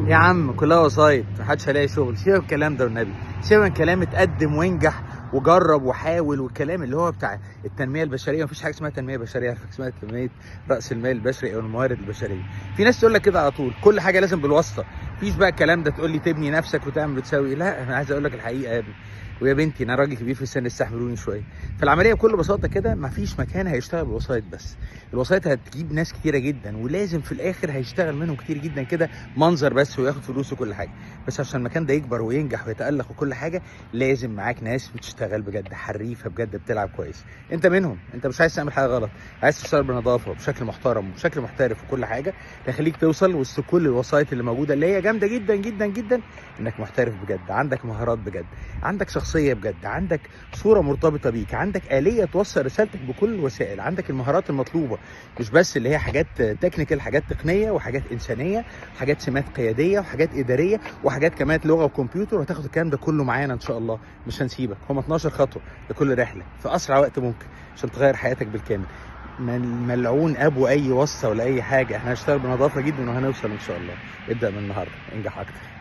يا عم كلها وسايط، محدش هيلاقي شغل. سيبك من الكلام ده والنبي، سيبك من كلام اتقدم وانجح وجرب وحاول، والكلام اللي هو بتاع التنميه البشريه. مفيش حاجه اسمها تنميه بشريه، حاجه اسمها تنميه راس المال البشري او الموارد البشريه. في ناس تقول لك كده على طول، كل حاجه لازم بالواسطه. مفيش بقى الكلام ده تقول لي تبني نفسك وتعمل وتسوي. لا، انا عايز اقول لك الحقيقه يا ابني ويا بنتي، انا راجل كبير في السن، استحملوني شويه. فالعمليه بكل بساطه كده، مفيش مكان هيشتغل بالوسايط بس. الوسايط هتجيب ناس كتيره جدا، ولازم في الاخر هيشتغل منهم كتير جدا كده منظر بس، وياخد فلوس وكل حاجه. بس عشان المكان ده يكبر وينجح ويتالق وكل حاجه، لازم معاك ناس بتشتغل بجد، حريفه بجد، بتلعب كويس. انت منهم، انت مش عايز تعمل حاجه غلط، عايز تشتغل بنظافه بشكل محترم وبشكل محترف وكل حاجه. تخليك توصل وسط كل الوسايط اللي موجوده اللي هي جامده جدا جدا جدا، انك محترف بجد، عندك مهارات بجد، عندك شخصيه بجد، عندك صوره مرتبطه بيك، عندك اليه توصل رسالتك بكل الوسائل، عندك المهارات المطلوبه. مش بس اللي هي حاجات تكنيكال، حاجات تقنيه وحاجات انسانيه، حاجات سمات قياديه وحاجات اداريه وحاجات كمان لغه وكمبيوتر. وهتاخد الكلام ده كله معانا ان شاء الله، مش هنسيبك. هم 12 خطوه لكل رحله في اسرع وقت ممكن عشان تغير حياتك بالكامل. ملعون ابو اي وصفه ولا اي حاجه، احنا هنشتغل بنظافه جدا وهنوصل ان شاء الله. ابدا من النهارده، انجح اكتر.